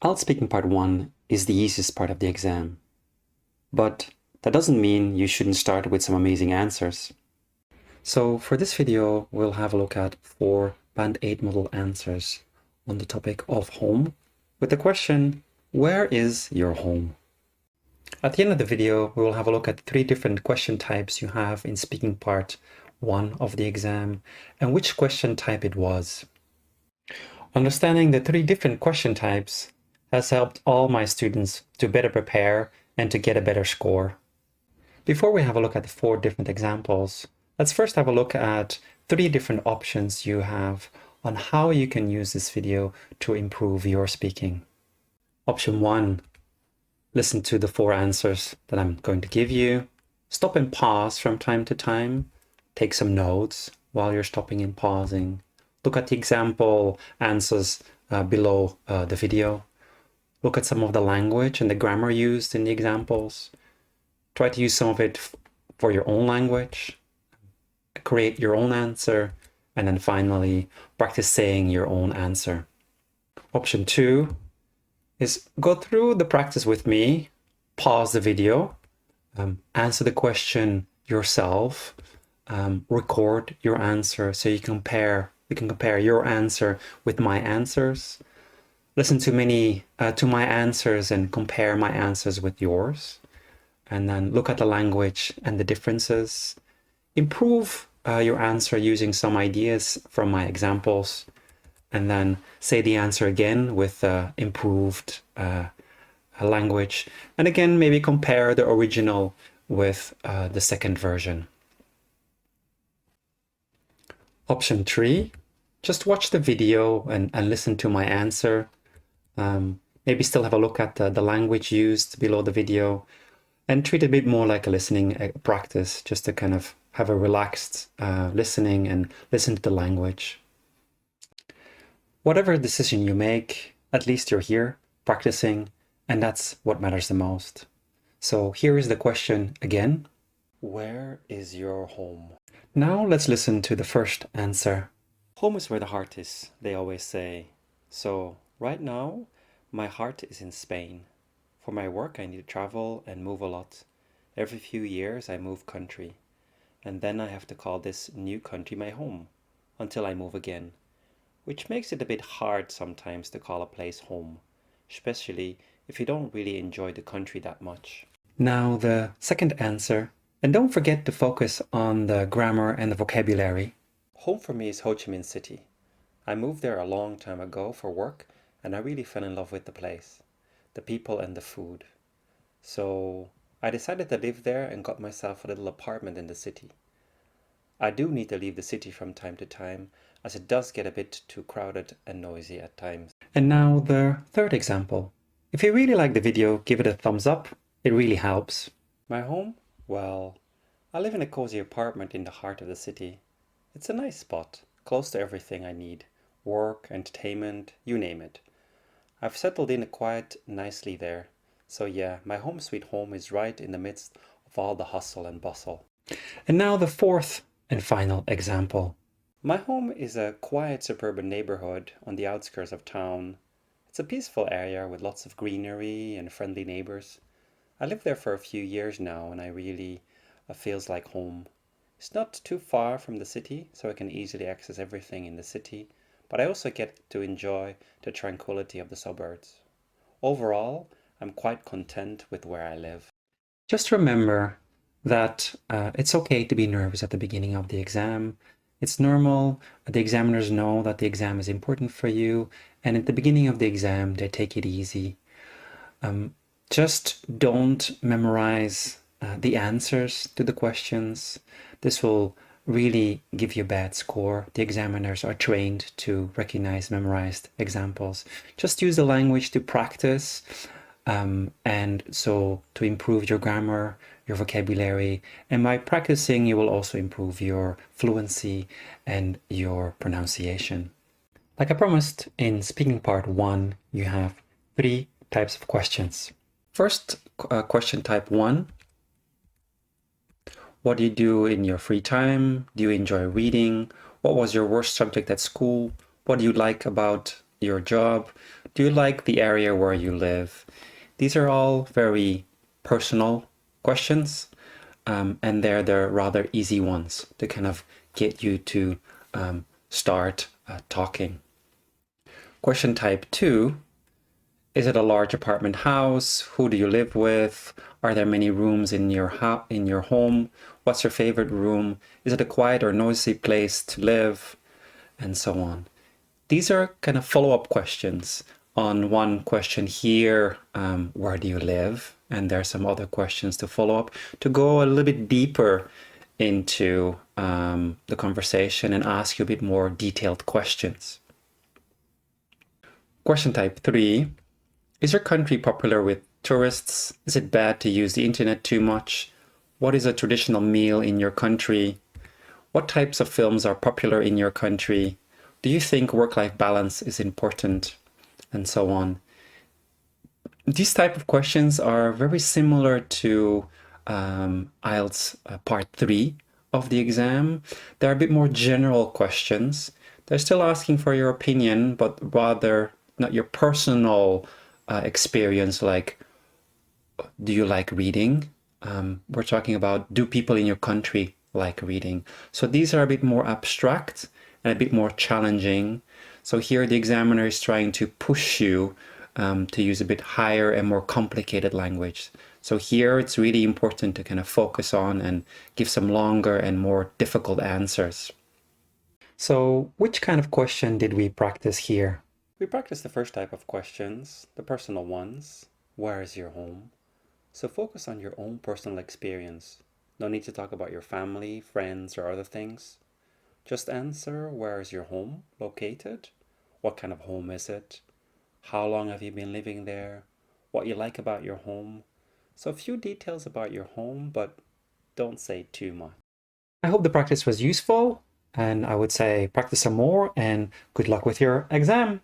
IELTS Speaking Part 1 is the easiest part of the exam, but that doesn't mean you shouldn't start with some amazing answers. So for this video, we'll have a look at 4 Band 8 model answers on the topic of home with the question, where is your home? At the end of the video, we will have a look at 3 different question types you have in Speaking Part 1 of the exam and which question type it was. Understanding the 3 different question types has helped all my students to better prepare and to get a better score. Before we have a look at the 4 different examples, let's first have a look at 3 different options you have on how you can use this video to improve your speaking. Option 1, listen to the 4 answers that I'm going to give you. Stop and pause from time to time. Take some notes while you're stopping and pausing. Look at the example answers below the video. Look at some of the language and the grammar used in the examples. Try to use some of it for your own language. Create your own answer. And then finally, practice saying your own answer. Option 2 is go through the practice with me. Pause the video. Answer the question yourself. Record your answer so you can compare your answer with my answers. Listen to my answers and compare my answers with yours. And then look at the language and the differences. Improve your answer using some ideas from my examples. And then say the answer again with improved language. And again, maybe compare the original with the second version. Option 3, just watch the video and listen to my answer. Maybe still have a look at the language used below the video and treat it a bit more like a listening practice, just to kind of have a relaxed listening and listen to the language. Whatever decision you make, at least you're here practicing, and that's what matters the most. So here is the question again. Where is your home? Now let's listen to the first answer. Home is where the heart is, they always say. So right now, my heart is in Spain. For my work, I need to travel and move a lot. Every few years, I move country. And then I have to call this new country my home until I move again, which makes it a bit hard sometimes to call a place home, especially if you don't really enjoy the country that much. Now the second answer, and don't forget to focus on the grammar and the vocabulary. Home for me is Ho Chi Minh City. I moved there a long time ago for work and I really fell in love with the place, the people and the food. So I decided to live there and got myself a little apartment in the city. I do need to leave the city from time to time as it does get a bit too crowded and noisy at times. And now the third example. If you really like the video, give it a thumbs up. It really helps. My home? Well, I live in a cozy apartment in the heart of the city. It's a nice spot, close to everything I need. Work, entertainment, you name it. I've settled in quite nicely there. So yeah, my home sweet home is right in the midst of all the hustle and bustle. And now the fourth and final example. My home is a quiet suburban neighborhood on the outskirts of town. It's a peaceful area with lots of greenery and friendly neighbors. I lived there for a few years now and I really feels like home. It's not too far from the city, so I can easily access everything in the city, but I also get to enjoy the tranquility of the suburbs. Overall, I'm quite content with where I live. Just remember that it's okay to be nervous at the beginning of the exam. It's normal. The examiners know that the exam is important for you, and at the beginning of the exam, they take it easy. Just don't memorize the answers to the questions. This will really give you a bad score. The examiners are trained to recognize memorized examples. Just use the language to practice and so to improve your grammar, your vocabulary, and by practicing you will also improve your fluency and your pronunciation. Like I promised, in Speaking Part 1 you have 3 types of questions. First, question type 1. What do you do in your free time? Do you enjoy reading? What was your worst subject at school? What do you like about your job? Do you like the area where you live? These are all very personal questions, and they're the rather easy ones to kind of get you to start talking. Question type 2. Is it a large apartment house? Who do you live with? Are there many rooms in your home? What's your favorite room? Is it a quiet or noisy place to live? And so on. These are kind of follow-up questions on one question here, where do you live? And there are some other questions to follow up to go a little bit deeper into the conversation and ask you a bit more detailed questions. Question type 3. Is your country popular with tourists? Is it bad to use the internet too much? What is a traditional meal in your country? What types of films are popular in your country? Do you think work-life balance is important? And so on. These type of questions are very similar to IELTS part 3 of the exam. They're a bit more general questions. They're still asking for your opinion, but rather not your personal experience, like, do you like reading? We're talking about, do people in your country like reading? So these are a bit more abstract and a bit more challenging. So here the examiner is trying to push you to use a bit higher and more complicated language. So here it's really important to kind of focus on and give some longer and more difficult answers. So which kind of question did we practice here? We practiced the first type of questions, the personal ones. Where is your home? So focus on your own personal experience. No need to talk about your family, friends, or other things. Just answer, where is your home located? What kind of home is it? How long have you been living there? What you like about your home? So a few details about your home, but don't say too much. I hope the practice was useful, and I would say practice some more and good luck with your exam.